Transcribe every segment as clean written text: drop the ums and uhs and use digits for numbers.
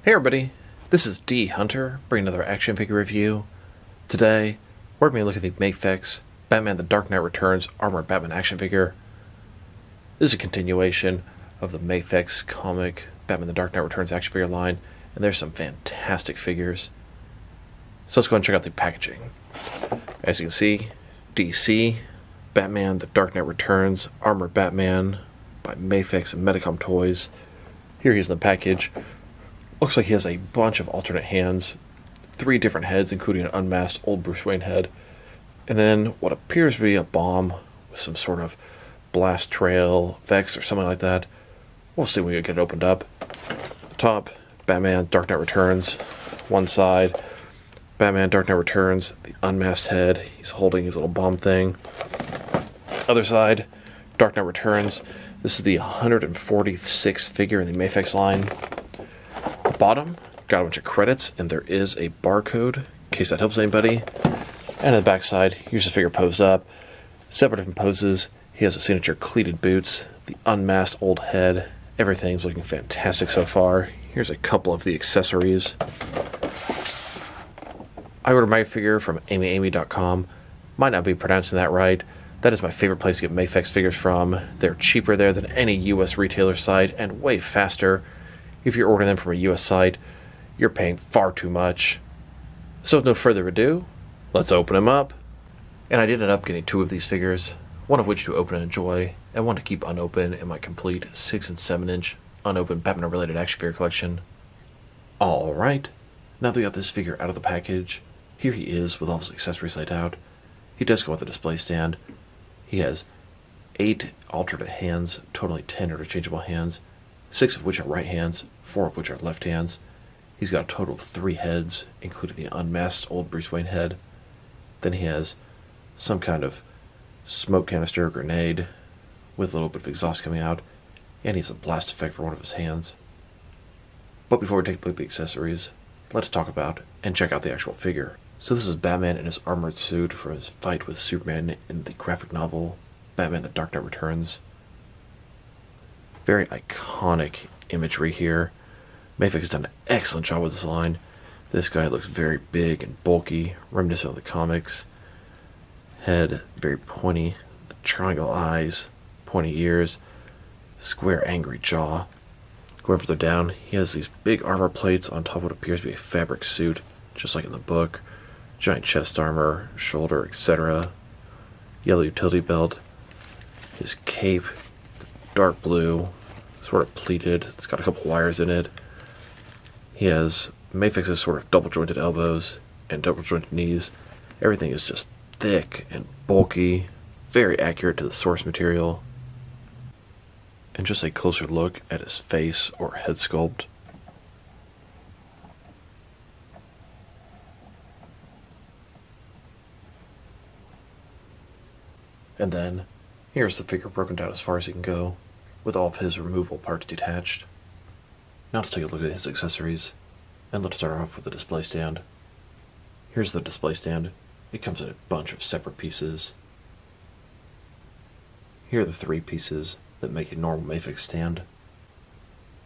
Hey everybody, this is D Hunter, bringing another action figure review. Today, we're going to look at the Mafex Batman The Dark Knight Returns Armored Batman action figure. This is a continuation of the Mafex comic Batman The Dark Knight Returns action figure line, and there's some fantastic figures. So let's go ahead and check out the packaging. As you can see, DC, Batman The Dark Knight Returns Armored Batman by Mafex and Medicom Toys. Here he is in the package. Looks like he has a bunch of alternate hands, 3 different heads, including an unmasked old Bruce Wayne head, and then what appears to be a bomb with some sort of blast trail, Vex, or something like that. We'll see when we get it opened up. Top, Batman Dark Knight Returns, one side. Batman Dark Knight Returns, the unmasked head. He's holding his little bomb thing. Other side, Dark Knight Returns. This is the 146th figure in the Mafex line. Bottom, got a bunch of credits, and there is a barcode, in case that helps anybody. And on the back side, here's the figure posed up. Several different poses. He has the signature cleated boots, the unmasked old head. Everything's looking fantastic so far. Here's a couple of the accessories. I ordered my figure from amyamy.com. Might not be pronouncing that right. That is my favorite place to get Mafex figures from. They're cheaper there than any US retailer site, and way faster. If you're ordering them from a US site, you're paying far too much. So with no further ado, let's open them up. And I did end up getting 2 of these figures, one of which to open and enjoy, and one to keep unopened in my complete 6 and 7 inch unopened Batman related action figure collection. Alright, now that we got this figure out of the package, here he is with all his accessories laid out. He does come with a display stand. He has 8 alternate hands, totally 10 interchangeable hands. 6 of which are right hands, 4 of which are left hands. He's got a total of 3 heads, including the unmasked old Bruce Wayne head. Then he has some kind of smoke canister or grenade with a little bit of exhaust coming out, and he has a blast effect for one of his hands. But before we take a look at the accessories, let's talk about and check out the actual figure. So this is Batman in his armored suit from his fight with Superman in the graphic novel Batman The Dark Knight Returns. Very iconic imagery here. Mafex has done an excellent job with this line. This guy looks very big and bulky, reminiscent of the comics. Head very pointy, the triangle eyes, pointy ears, square angry jaw. Going further down, he has these big armor plates on top of what appears to be a fabric suit, just like in the book. Giant chest armor, shoulder, etc. Yellow utility belt. His cape, dark blue, sort of pleated. It's got a couple wires in it. He has Mafex's sort of double jointed elbows and double jointed knees. Everything is just thick and bulky, very accurate to the source material. And just a closer look at his face or head sculpt. And then, here's the figure broken down as far as he can go, with all of his removable parts detached. Now let's take a look at his accessories, and let's start off with the display stand. Here's the display stand. It comes in a bunch of separate pieces. Here are the 3 pieces that make a normal Mafex stand.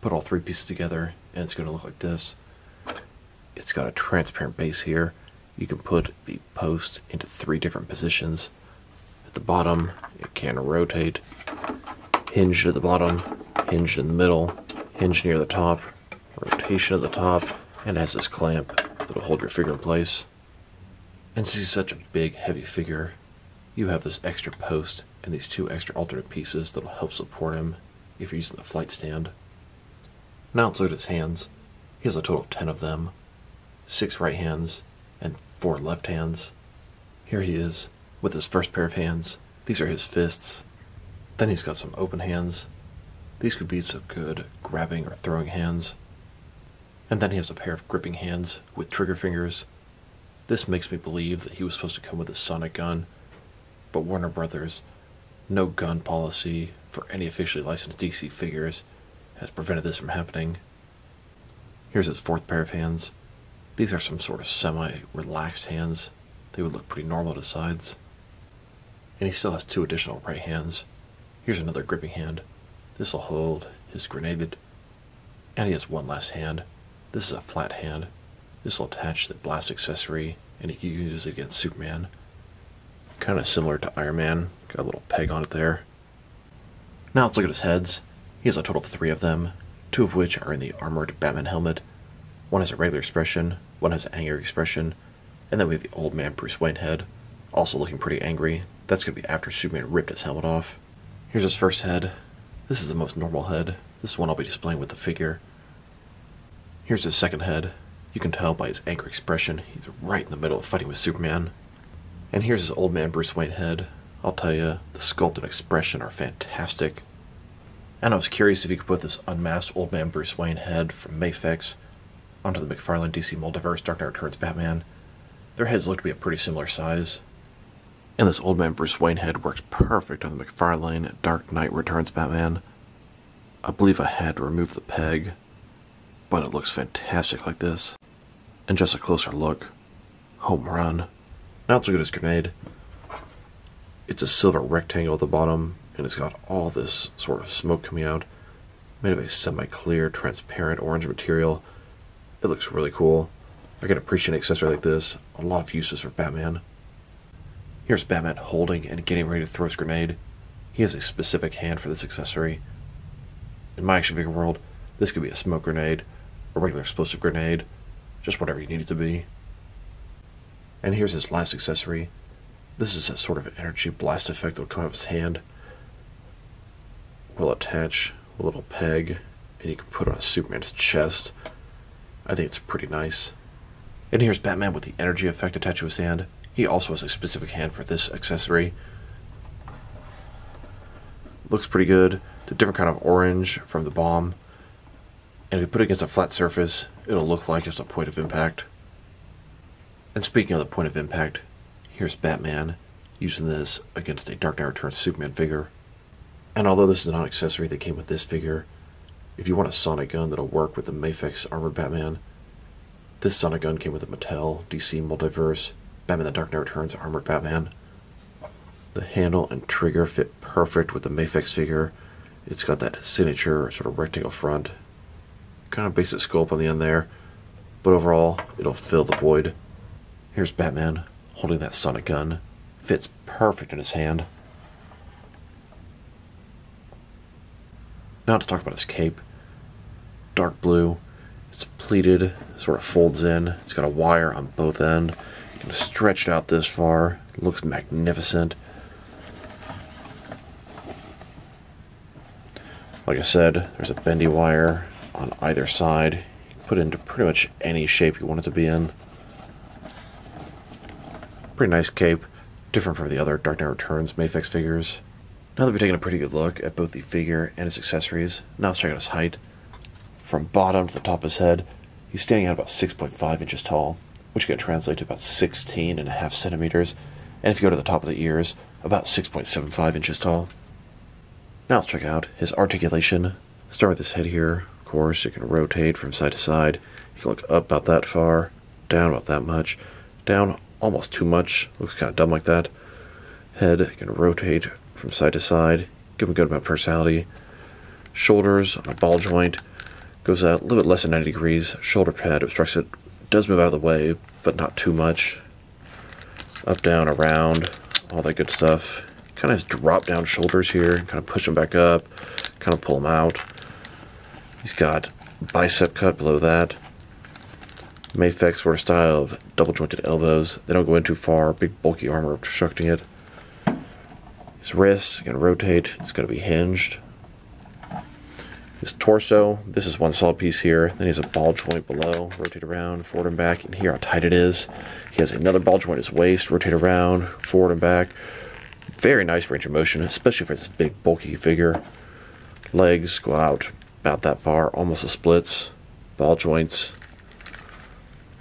Put all 3 pieces together, and it's going to look like this. It's got a transparent base here. You can put the post into 3 different positions. At the bottom, it can rotate. Hinged at the bottom, hinged in the middle, hinged near the top, rotation at the top, and has this clamp that'll hold your figure in place. And since he's such a big, heavy figure, you have this extra post and these 2 extra alternate pieces that'll help support him if you're using the flight stand. Now let's look at his hands. He has a total of 10 of them, 6 right hands and 4 left hands. Here he is with his first pair of hands. These are his fists. Then he's got some open hands. These could be some good grabbing or throwing hands. And then he has a pair of gripping hands with trigger fingers. This makes me believe that he was supposed to come with a sonic gun, but Warner Brothers, no gun policy for any officially licensed DC figures, has prevented this from happening. Here's his 4th pair of hands. These are some sort of semi-relaxed hands. They would look pretty normal at his sides. And he still has 2 additional right hands. Here's another gripping hand. This will hold his grenade. And he has one last hand. This is a flat hand. This will attach the blast accessory, and you can use it against Superman. Kind of similar to Iron Man. Got a little peg on it there. Now let's look at his heads. He has a total of 3 of them, 2 of which are in the armored Batman helmet. One has a regular expression, one has an angry expression, and then we have the old man Bruce Wayne head, also looking pretty angry. That's going to be after Superman ripped his helmet off. Here's his first head. This is the most normal head. This is one I'll be displaying with the figure. Here's his second head. You can tell by his angry expression, he's right in the middle of fighting with Superman. And here's his old man Bruce Wayne head. I'll tell you, the sculpt and expression are fantastic. And I was curious if you could put this unmasked old man Bruce Wayne head from Mafex onto the McFarlane DC Multiverse Dark Knight Returns Batman. Their heads look to be a pretty similar size. And this old man Bruce Wayne head works perfect on the McFarlane Dark Knight Returns Batman. I believe I had to remove the peg, but it looks fantastic like this. And just a closer look, home run. Now let's look at his grenade. It's a silver rectangle at the bottom, and it's got all this sort of smoke coming out, made of a semi-clear, transparent orange material. It looks really cool. I can appreciate an accessory like this. A lot of uses for Batman. Here's Batman holding and getting ready to throw his grenade. He has a specific hand for this accessory. In my action figure world, this could be a smoke grenade, a regular explosive grenade, just whatever you need it to be. And here's his last accessory. This is a sort of energy blast effect that will come out of his hand. We'll attach a little peg, and you can put it on Superman's chest. I think it's pretty nice. And here's Batman with the energy effect attached to his hand. He also has a specific hand for this accessory. Looks pretty good. It's a different kind of orange from the bomb. And if you put it against a flat surface, it'll look like just a point of impact. And speaking of the point of impact, here's Batman using this against a Dark Knight Returns Superman figure. And although this is not an accessory that came with this figure, if you want a sonic gun that'll work with the Mafex armored Batman, this sonic gun came with the Mattel DC Multiverse Batman the Dark Knight Returns armored Batman. The handle and trigger fit perfect with the Mafex figure. It's got that signature sort of rectangle front. Kind of basic sculpt on the end there, but overall, it'll fill the void. Here's Batman holding that sonic gun. Fits perfect in his hand. Now let's talk about his cape. Dark blue. It's pleated, sort of folds in. It's got a wire on both ends. You can stretch it out this far. It looks magnificent. Like I said, there's a bendy wire on either side. You can put it into pretty much any shape you want it to be in. Pretty nice cape, different from the other Dark Knight Returns Mafex figures. Now that we've taken a pretty good look at both the figure and his accessories, now let's check out his height. From bottom to the top of his head, he's standing at about 6.5 inches tall, which can translate to about 16.5 centimeters, and if you go to the top of the ears, about 6.75 inches tall. Now let's check out his articulation. Start with his head here. Of course, it can rotate from side to side. You can look up about that far, down about that much, down almost too much. Looks kind of dumb like that. Head can rotate from side to side. Give him a good amount of personality. Shoulders on a ball joint. Goes out a little bit less than 90 degrees. Shoulder pad obstructs it. Does move out of the way, but not too much. Up, down, around. All that good stuff. Kind of has drop down shoulders here. Kind of push them back up. Kind of pull them out. He's got bicep cut below that. Mafex sort of style of double jointed elbows. They don't go in too far. Big bulky armor obstructing it. His wrists can rotate. It's going to be hinged. His torso, this is one solid piece here. Then he has a ball joint below. Rotate around, forward and back. And here how tight it is. He has another ball joint at his waist. Rotate around, forward and back. Very nice range of motion, especially for this big bulky figure. Legs go out about that far, almost the splits. Ball joints.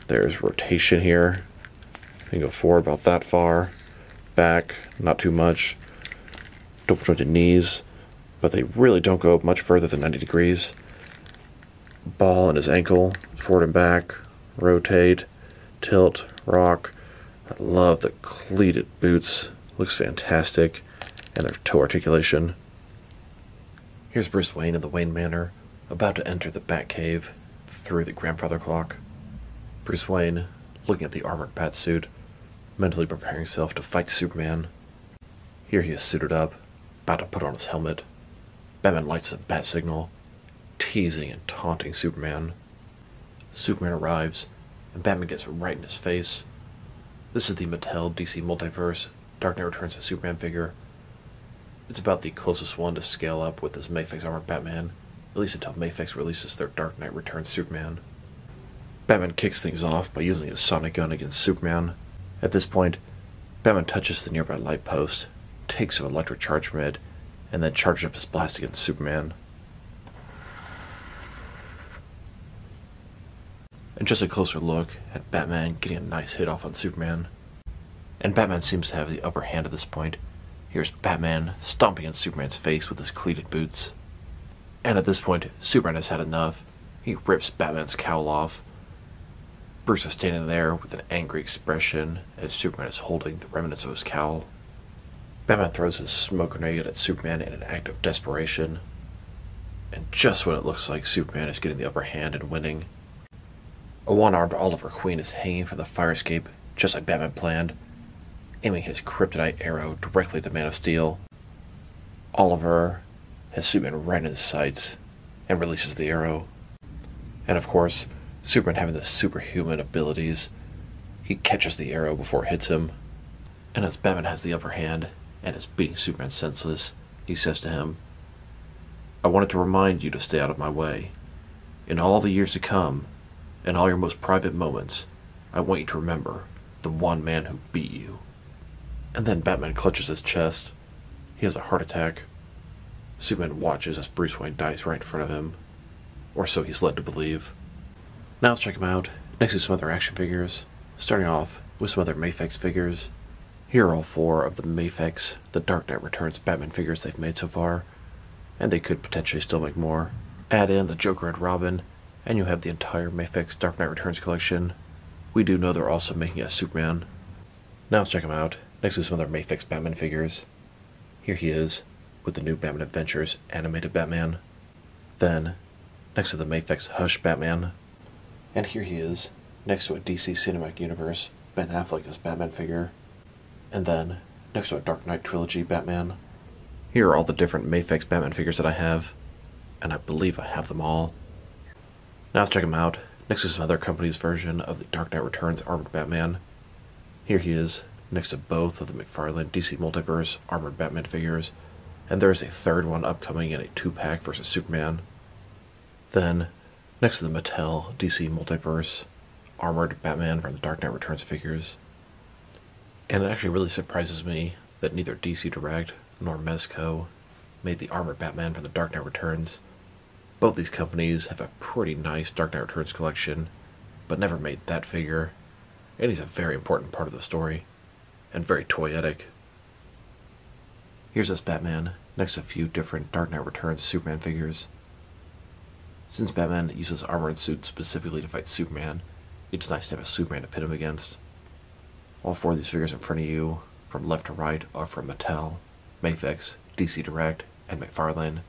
There's rotation here. You can go forward about that far. Back, not too much. Double jointed knees, but they really don't go much further than 90 degrees. Ball in his ankle, forward and back, rotate, tilt, rock. I love the cleated boots. Looks fantastic. And their toe articulation. Here's Bruce Wayne in the Wayne Manor, about to enter the Batcave. through the grandfather clock. Bruce Wayne, looking at the armored bat suit, mentally preparing himself to fight Superman. Here he is suited up, about to put on his helmet. Batman lights a bat signal, teasing and taunting Superman. Superman arrives, and Batman gets right in his face. This is the Mattel DC Multiverse Dark Knight Returns to Superman figure. It's about the closest one to scale up with this Mafex armored Batman, at least until Mafex releases their Dark Knight Returns Superman. Batman kicks things off by using his sonic gun against Superman. At this point, Batman touches the nearby light post, takes some electric charge from it, and then charges up his blast against Superman. And just a closer look at Batman getting a nice hit off on Superman. And Batman seems to have the upper hand at this point. Here's Batman stomping in Superman's face with his cleated boots. And at this point, Superman has had enough. He rips Batman's cowl off. Bruce is standing there with an angry expression as Superman is holding the remnants of his cowl. Batman throws his smoke grenade at Superman in an act of desperation. And just when it looks like Superman is getting the upper hand and winning, a one-armed Oliver Queen is hanging from the fire escape, just like Batman planned, aiming his kryptonite arrow directly at the Man of Steel. Oliver has Superman right in his sights and releases the arrow. And of course, Superman having the superhuman abilities, he catches the arrow before it hits him. And as Batman has the upper hand and is beating Superman senseless, he says to him, "I wanted to remind you to stay out of my way. In all the years to come, in all your most private moments, I want you to remember the one man who beat you." And then Batman clutches his chest. He has a heart attack. Superman watches as Bruce Wayne dies right in front of him. Or so he's led to believe. Now let's check him out, next to some other action figures. Starting off with some other Mafex figures. Here are all 4 of the Mafex, the Dark Knight Returns Batman figures they've made so far. And they could potentially still make more. Add in the Joker and Robin, and you have the entire Mafex Dark Knight Returns collection. We do know they're also making a Superman. Now let's check him out, next to some other Mafex Batman figures. Here he is, with the new Batman Adventures animated Batman. Then, next to the Mafex Hush Batman. And here he is, next to a DC Cinematic Universe Ben Affleck as Batman figure. And then, next to a Dark Knight Trilogy Batman. Here are all the different Mafex Batman figures that I have, and I believe I have them all. Now let's check him out, next to some other company's version of the Dark Knight Returns Armored Batman. Here he is, next to both of the McFarlane DC Multiverse Armored Batman figures, and there is a third one upcoming in a 2-pack versus Superman. Then, next to the Mattel DC Multiverse Armored Batman from the Dark Knight Returns figures. And it actually really surprises me that neither DC Direct nor Medicom made the Armored Batman from the Dark Knight Returns. Both these companies have a pretty nice Dark Knight Returns collection, but never made that figure, and he's a very important part of the story, and very toyetic. Here's this Batman, next to a few different Dark Knight Returns Superman figures. Since Batman uses armored suit specifically to fight Superman, it's nice to have a Superman to pit him against. All 4 of these figures in front of you, from left to right, are from Mattel, Mafex, DC Direct, and McFarlane.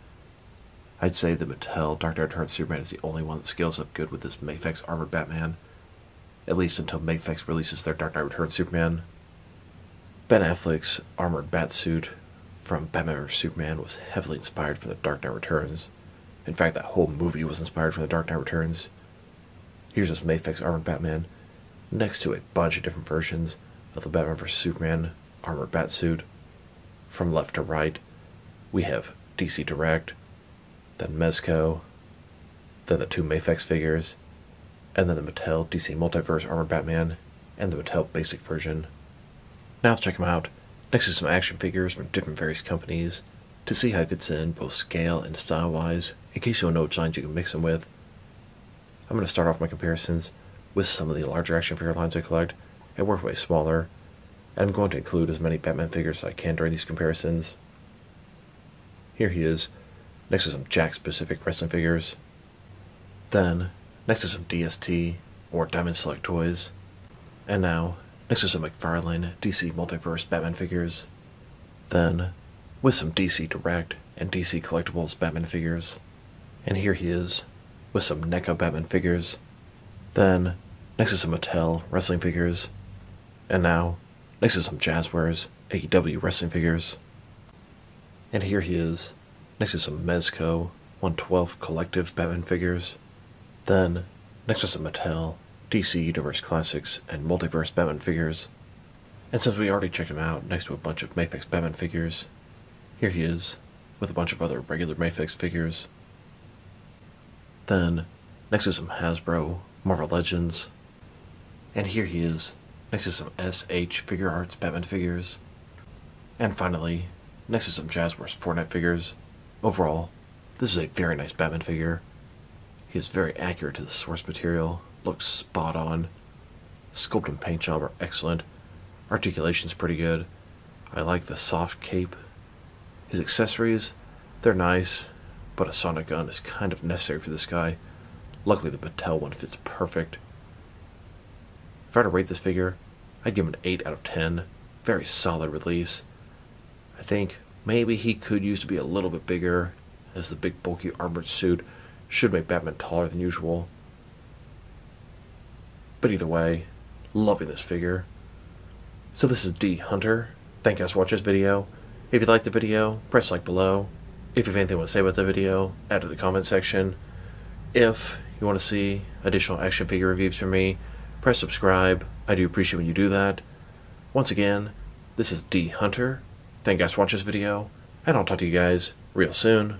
I'd say the Mattel Dark Knight Returns Superman is the only one that scales up good with this Mafex Armored Batman, at least until Mafex releases their Dark Knight Returns Superman. Ben Affleck's armored batsuit from Batman vs Superman was heavily inspired from the Dark Knight Returns. In fact, that whole movie was inspired from the Dark Knight Returns. Here's this Mafex Armored Batman, next to a bunch of different versions of the Batman vs Superman armored batsuit. From left to right, we have DC Direct, then Mezco, then the 2 Mafex figures, and then the Mattel DC Multiverse Armored Batman, and the Mattel Basic version. Now let's check them out, next to some action figures from different various companies, to see how it fits in both scale and style-wise, in case you don't know which lines you can mix them with. I'm going to start off my comparisons with some of the larger action figure lines I collect, and work way smaller, and I'm going to include as many Batman figures as I can during these comparisons. Here he is, next to some Jack-specific wrestling figures. Then, next to some DST, or Diamond Select toys. And now, next to some McFarlane DC Multiverse Batman figures. Then, with some DC Direct and DC Collectibles Batman figures. And here he is, with some NECA Batman figures. Then, next to some Mattel wrestling figures. And now, next to some Jazzwares AEW wrestling figures. And here he is, next to some Mezco 112 Collective Batman figures. Then, next to some Mattel, DC Universe Classics, and Multiverse Batman figures. And since we already checked him out next to a bunch of Mafex Batman figures, here he is, with a bunch of other regular Mafex figures. Then, next to some Hasbro Marvel Legends. And here he is, next to some SH Figure Arts Batman figures. And finally, next to some Jazzwares Fortnite figures. Overall, this is a very nice Batman figure. He is very accurate to the source material, looks spot on. Sculpt and paint job are excellent. Articulation's pretty good. I like the soft cape. His accessories, they're nice, but a sonic gun is kind of necessary for this guy. Luckily the Mattel one fits perfect. If I were to rate this figure, I'd give him an 8 out of 10. Very solid release. I think maybe he could use to be a little bit bigger, as the big bulky armored suit should make Batman taller than usual. But either way, loving this figure. So this is D Hunter. Thank you guys for watching this video. If you liked the video, press like below. If you have anything you want to say about the video, add it to the comment section. If you want to see additional action figure reviews from me, press subscribe. I do appreciate when you do that. Once again, this is D Hunter. Thank you guys for watching this video, and I'll talk to you guys real soon.